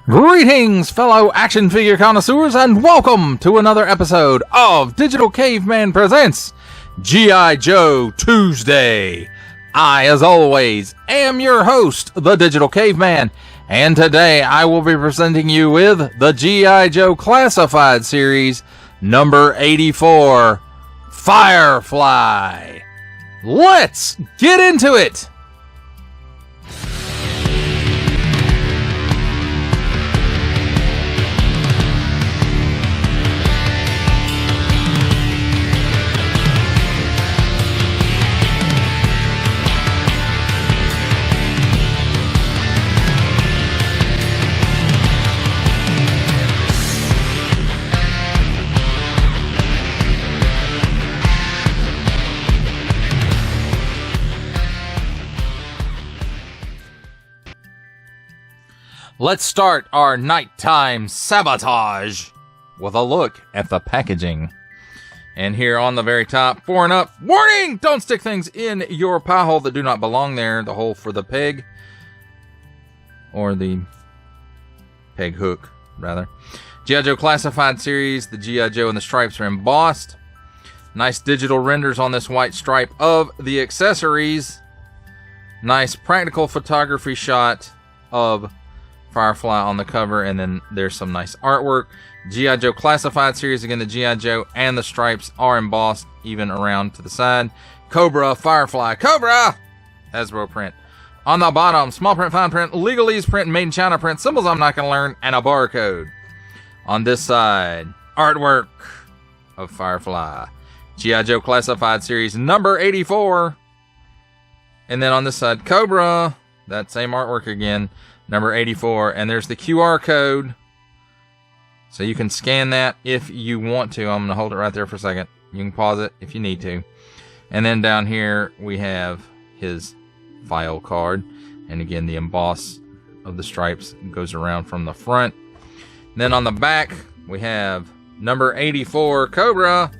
Greetings, fellow action figure connoisseurs, and welcome to another episode of Digital Caveman Presents G.I. Joe Tuesday. I, as always, am your host, the Digital Caveman, and today I will be presenting you with the G.I. Joe Classified Series number 84, Firefly. Let's get into it! Let's start our nighttime sabotage with a look at the packaging. And here on the very top, 4 and up, warning! Don't stick things in your pie hole that do not belong there. The hole for the peg. Or the peg hook, rather. G.I. Joe Classified Series, the G.I. Joe and the stripes are embossed. Nice digital renders on this white stripe of the accessories. Nice practical photography shot of Firefly on the cover, and then there's some nice artwork. G.I. Joe Classified Series, again, the G.I. Joe and the stripes are embossed even around to the side. Cobra, Firefly, Cobra! Hasbro print. On the bottom, small print, fine print, legalese print, made in China print, symbols I'm not going to learn, and a barcode. On this side, artwork of Firefly. G.I. Joe Classified Series number 84. And then on this side, Cobra, that same artwork again. Number 84, and there's the QR code, so you can scan that if you want to. I'm going to hold it right there for a second. You can pause it if you need to. And then down here we have his file card, and again the emboss of the stripes goes around from the front. And then on the back we have number 84, Cobra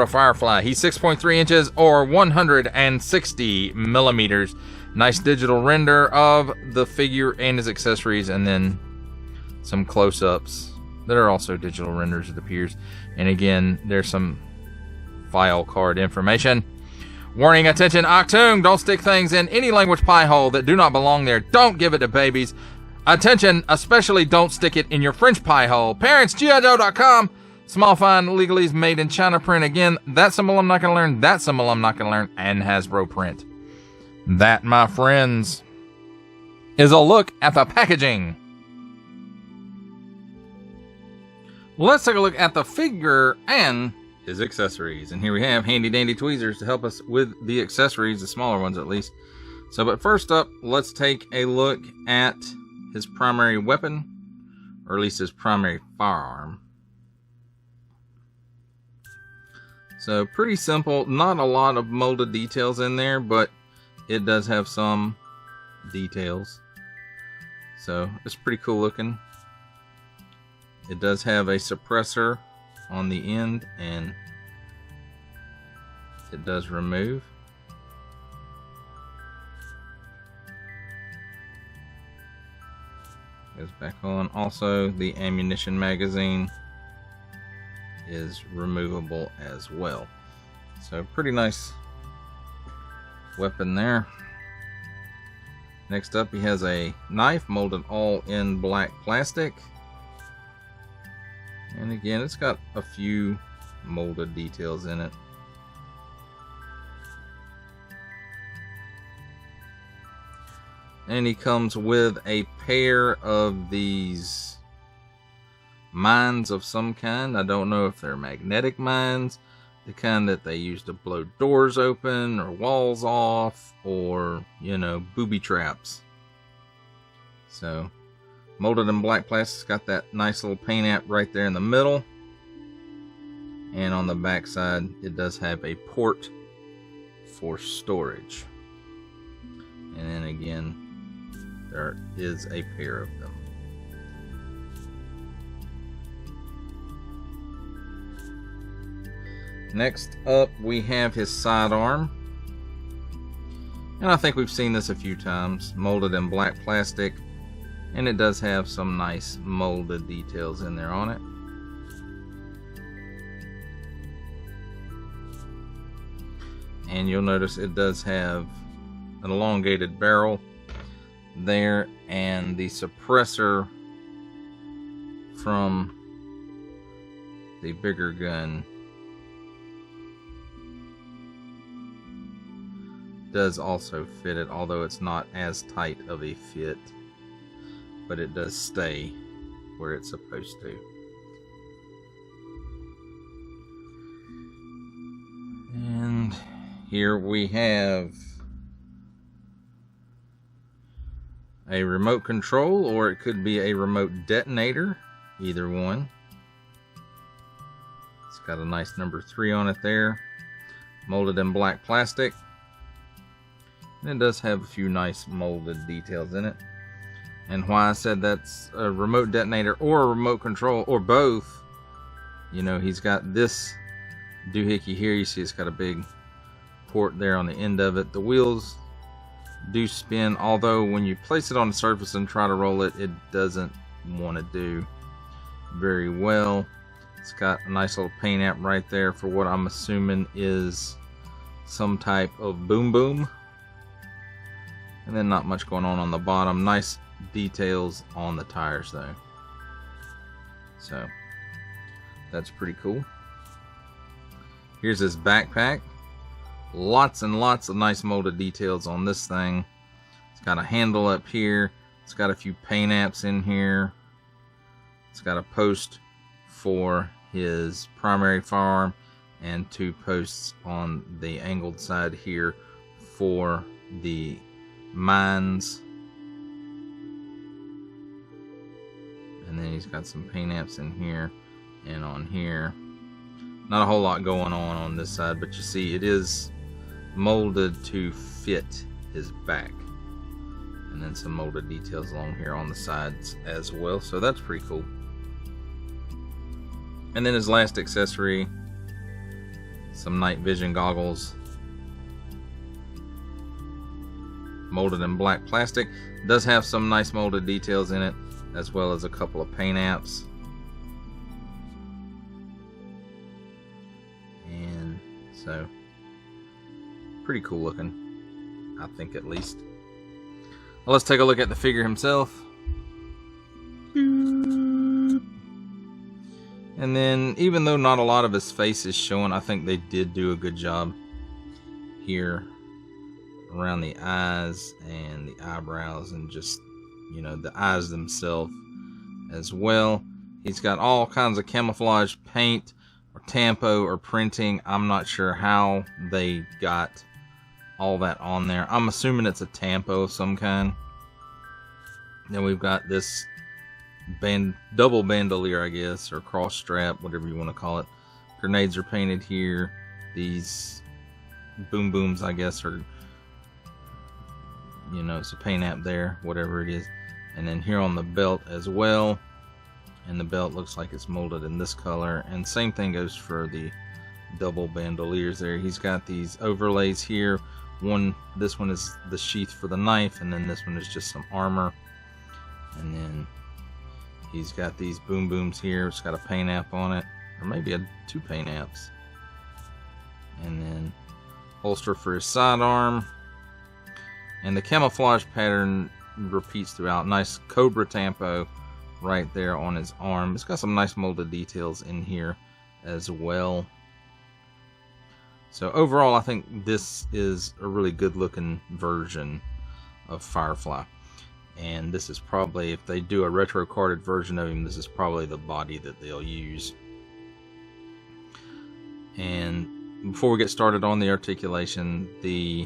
Firefly. He's 6.3 inches or 160 millimeters. Nice digital render of the figure and his accessories, and then some close-ups that are also digital renders, it appears. And again, there's some file card information. Warning, attention, Octoon, don't stick things in any language pie hole that do not belong there. Don't give it to babies. Attention, especially don't stick it in your French pie hole. Parents, GIJoe.com. Small fine legalese made in China print. Again, that symbol I'm not going to learn, that symbol I'm not going to learn, and Hasbro print. That, my friends, is a look at the packaging. Let's take a look at the figure and his accessories. And here we have handy dandy tweezers to help us with the accessories, the smaller ones at least. So, but first up, let's take a look at his primary weapon, or at least his primary firearm. So, pretty simple, not a lot of molded details in there, but it does have some details, so it's pretty cool looking. It does have a suppressor on the end, and it does remove. Goes back on. Also, the ammunition magazine is removable as well. So pretty nice weapon there. Next up, he has a knife molded all in black plastic, and again it's got a few molded details in it. And he comes with a pair of these mines of some kind. I don't know if they're magnetic mines, the kind that they use to blow doors open or walls off, or, you know, booby traps. So, molded in black plastic, got that nice little paint app right there in the middle. And on the back side, it does have a port for storage. And then again, there is a pair of them. Next up, we have his sidearm. And I think we've seen this a few times, molded in black plastic, and it does have some nice molded details in there on it. And you'll notice it does have an elongated barrel there, and the suppressor from the bigger gun does also fit it, although it's not as tight of a fit, but it does stay where it's supposed to. And here we have a remote control, or it could be a remote detonator, either one. It's got a nice number 3 on it there, molded in black plastic. And it does have a few nice molded details in it. And why I said that's a remote detonator or a remote control, or both, you know, he's got this doohickey here. You see it's got a big port there on the end of it. The wheels do spin, although when you place it on the surface and try to roll it, it doesn't want to do very well. It's got a nice little paint app right there for what I'm assuming is some type of boom boom. And then not much going on the bottom. Nice details on the tires though. So that's pretty cool. Here's his backpack. Lots and lots of nice molded details on this thing. It's got a handle up here. It's got a few paint apps in here. It's got a post for his primary firearm and 2 posts on the angled side here for the mines. And then he's got some paint apps in here and on here. Not a whole lot going on this side, but you see it is molded to fit his back. And then some molded details along here on the sides as well, so that's pretty cool. And then his last accessory, some night vision goggles, molded in black plastic. Does have some nice molded details in it, as well as a couple of paint apps. And so pretty cool looking, I think, at least. Well, let's take a look at the figure himself. And then, even though not a lot of his face is showing, I think they did do a good job here around the eyes and the eyebrows, and just, you know, the eyes themselves as well. He's got all kinds of camouflage paint or tampo or printing. I'm not sure how they got all that on there. I'm assuming it's a tampo of some kind. Then we've got this double bandolier, I guess, or cross strap, whatever you want to call it. Grenades are painted here. These boom booms, I guess, are, you know, it's a paint app there, whatever it is. And then here on the belt as well, and the belt looks like it's molded in this color, and same thing goes for the double bandoliers there. He's got these overlays here. This one is the sheath for the knife, and then this one is just some armor. And then he's got these boom booms here. It's got a paint app on it, or maybe 2 paint apps. And then holster for his sidearm. And the camouflage pattern repeats throughout. Nice cobra tampo right there on his arm. It's got some nice molded details in here as well. So overall, I think this is a really good looking version of Firefly. And this is probably, if they do a retro carded version of him, this is probably the body that they'll use. And before we get started on the articulation, the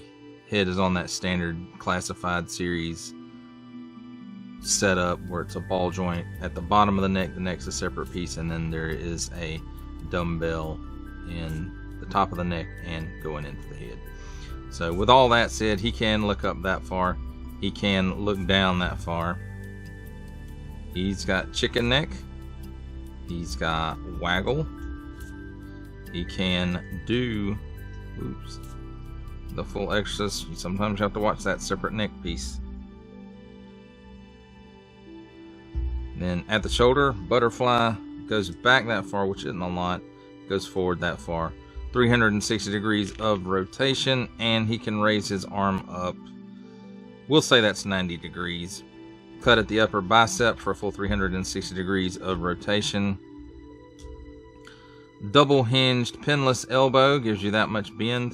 head is on that standard Classified Series setup where it's a ball joint at the bottom of the neck. The neck's a separate piece, and then there is a dumbbell in the top of the neck and going into the head. So with all that said, he can look up that far. He can look down that far. He's got chicken neck. He's got waggle. He can do, the full extras. You sometimes have to watch that separate neck piece. Then at the shoulder, butterfly goes back that far, which isn't a lot, goes forward that far. 360 degrees of rotation, and he can raise his arm up. We'll say that's 90 degrees. Cut at the upper bicep for a full 360 degrees of rotation. Double hinged pinless elbow gives you that much bend.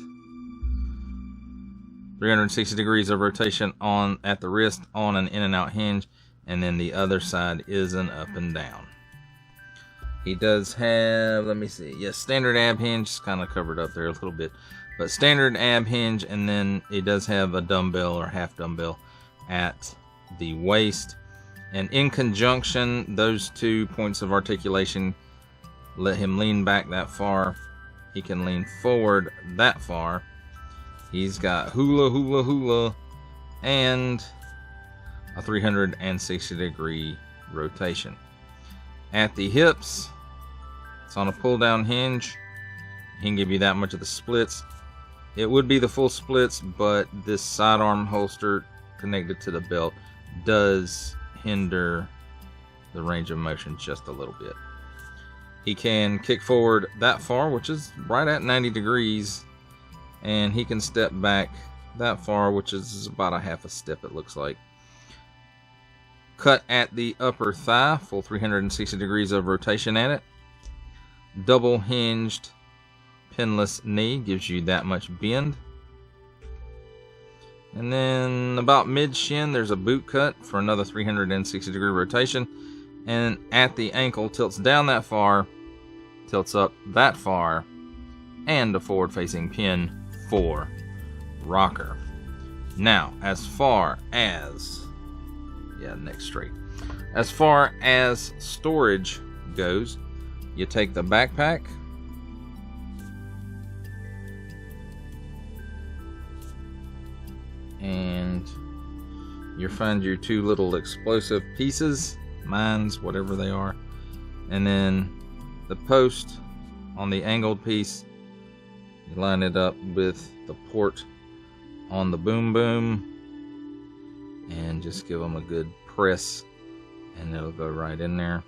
360 degrees of rotation on at the wrist on an in and out hinge. And then the other side is an up and down. He does have, let me see, yes, standard ab hinge. It's kind of covered up there a little bit. But standard ab hinge, and then it does have a dumbbell or half dumbbell at the waist. And in conjunction, those 2 points of articulation let him lean back that far. He can lean forward that far. He's got hula, hula, hula, and a 360 degree rotation. At the hips, it's on a pull down hinge. He can give you that much of the splits. It would be the full splits, but this sidearm holster connected to the belt does hinder the range of motion just a little bit. He can kick forward that far, which is right at 90 degrees, and he can step back that far, which is about a half a step, it looks like. Cut at the upper thigh, full 360 degrees of rotation at it. Double hinged pinless knee gives you that much bend. And then about mid shin, there's a boot cut for another 360 degree rotation. And at the ankle, tilts down that far, tilts up that far, and a forward facing pin for rocker. Now, as far as neck straight. As far as storage goes, you take the backpack, and you find your 2 little explosive pieces, mines, whatever they are, and then the post on the angled piece, you line it up with the port on the boom boom, and just give them a good press, and it'll go right in there.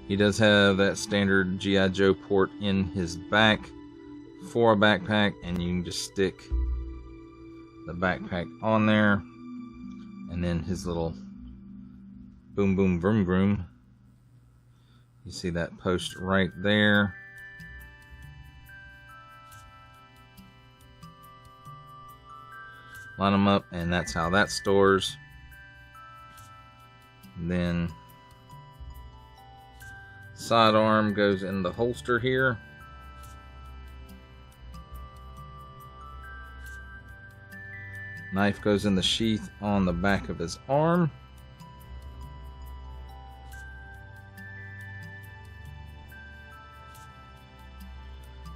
He does have that standard G.I. Joe port in his back for a backpack, and you can just stick the backpack on there, and then his little boom boom vroom vroom. You see that post right there. Line them up, and that's how that stores. And then sidearm goes in the holster here. Knife goes in the sheath on the back of his arm.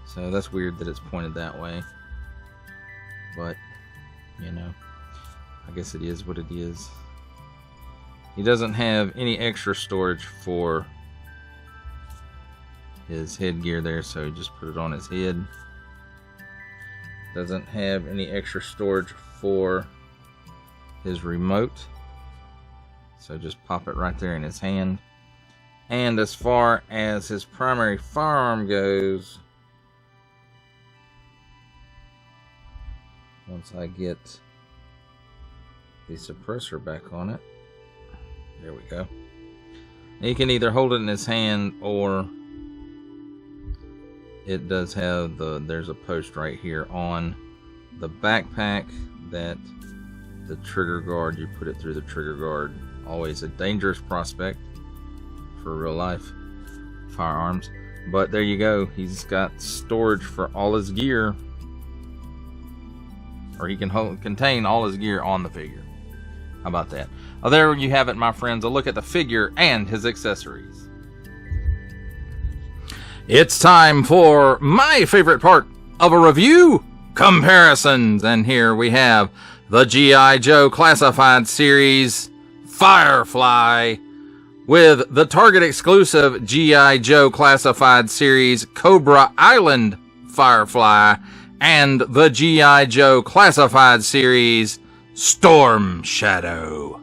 So that's weird that it's pointed that way, but you know, I guess it is what it is. He doesn't have any extra storage for his headgear there, so he just put it on his head. Doesn't have any extra storage for his remote, so just pop it right there in his hand. And as far as his primary firearm goes, once I get the suppressor back on it, there we go. He can either hold it in his hand, or it does have there's a post right here on the backpack that the trigger guard, you put it through the trigger guard. Always a dangerous prospect for real life firearms, but there you go. He's got storage for all his gear, or he can contain all his gear on the figure. How about that? Oh, there you have it, my friends. A look at the figure and his accessories. It's time for my favorite part of a review: comparisons. And here we have the G.I. Joe Classified Series Firefly with the Target exclusive G.I. Joe Classified Series Cobra Island Firefly and the G.I. Joe Classified Series Storm Shadow.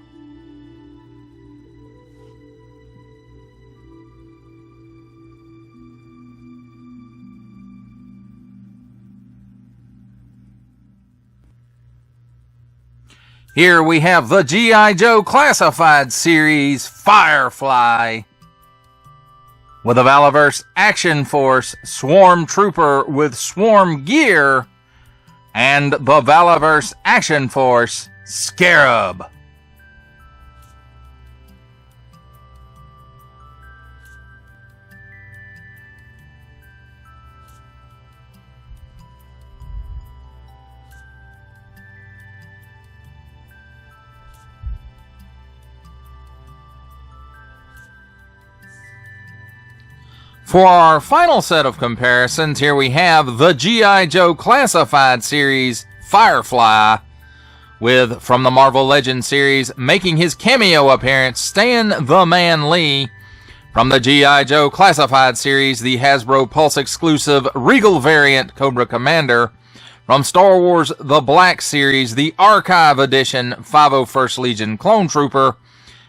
Here we have the G.I. Joe Classified Series Firefly with a Valaverse Action Force Swarm Trooper with Swarm Gear and the Valaverse Action Force Scarab. For our final set of comparisons, here we have the G.I. Joe Classified Series Firefly with, from the Marvel Legends series, making his cameo appearance, Stan the Man Lee. From the G.I. Joe Classified Series, the Hasbro Pulse exclusive Regal variant Cobra Commander. From Star Wars The Black Series, the Archive Edition 501st Legion Clone Trooper.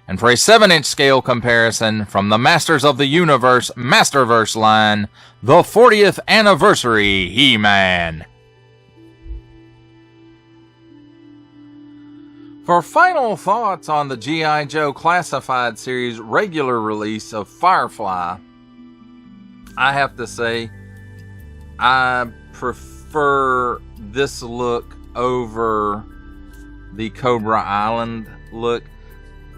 And for a 7-inch scale comparison, from the Masters of the Universe Masterverse line, the 40th Anniversary He-Man. For final thoughts on the G.I. Joe Classified Series regular release of Firefly, I have to say, I prefer this look over the Cobra Island look.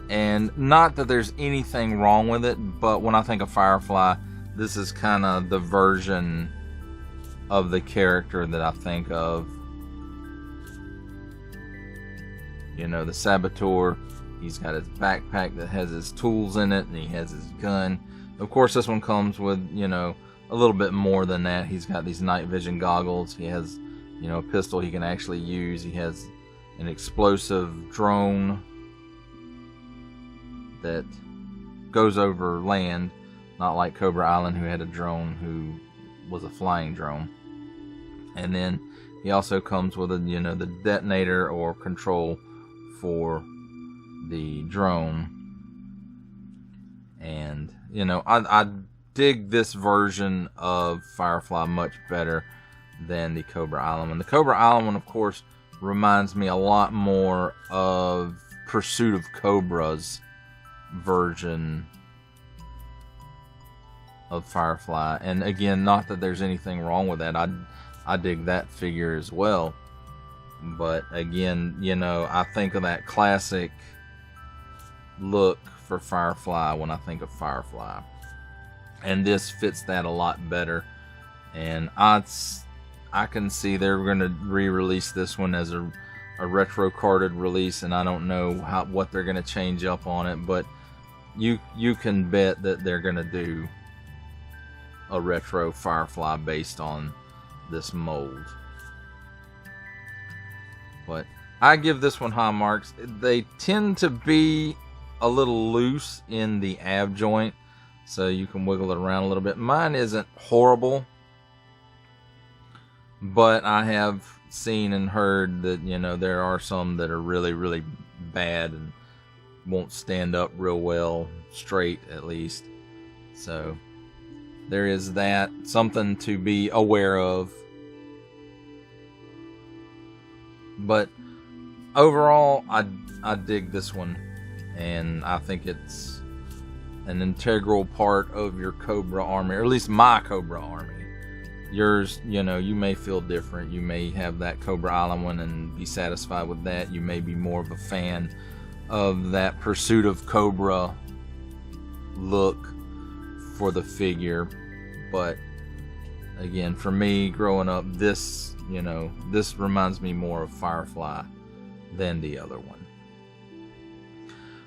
And not that there's anything wrong with it, but when I think of Firefly, this is kind of the version of the character that I think of. You know, the Saboteur, he's got his backpack that has his tools in it, and he has his gun. Of course, this one comes with, you know, a little bit more than that. He's got these night vision goggles. He has, you know, a pistol he can actually use. He has an explosive drone that goes over land, not like Cobra Island, who had a drone who was a flying drone. And then he also comes with a, you know, the detonator or control for the drone. And, you know, I dig this version of Firefly much better than the Cobra Island one. The Cobra Island one, of course, reminds me a lot more of Pursuit of Cobras version of Firefly. And again, not that there's anything wrong with that. I dig that figure as well. But again, you know, I think of that classic look for Firefly when I think of Firefly. And this fits that a lot better. And I can see they're going to re-release this one as a retro carded release, and I don't know what they're going to change up on it, but you can bet that they're going to do a retro Firefly based on this mold. But I give this one high marks. They tend to be a little loose in the ab joint, so you can wiggle it around a little bit. Mine isn't horrible, but I have seen and heard that, you know, there are some that are really, really bad and won't stand up real well, straight at least. So there is that, something to be aware of. But overall, I dig this one, and I think it's an integral part of your Cobra army, or at least my Cobra army. Yours, you know, you may feel different. You may have that Cobra Island one and be satisfied with that. You may be more of a fan of that Pursuit of Cobra look for the figure. But again, for me, growing up, this, you know, this reminds me more of Firefly than the other one.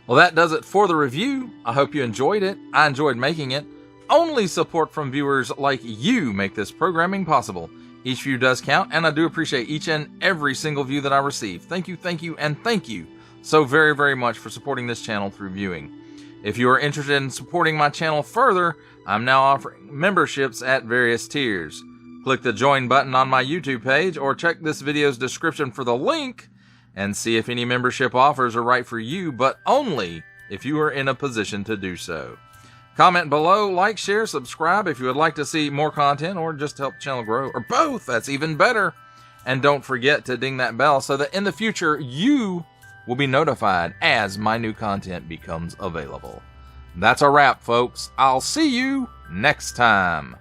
Well, that does it for the review. I hope you enjoyed it. I enjoyed making it. Only support from viewers like you make this programming possible. Each view does count, and I do appreciate each and every single view that I receive. Thank you, and thank you so very, very much for supporting this channel through viewing. If you are interested in supporting my channel further, I'm now offering memberships at various tiers. Click the join button on my YouTube page or check this video's description for the link and see if any membership offers are right for you, but only if you are in a position to do so. Comment below, like, share, subscribe if you would like to see more content or just help the channel grow, or both. That's even better. And don't forget to ding that bell so that in the future you will be notified as my new content becomes available. That's a wrap, folks. I'll see you next time.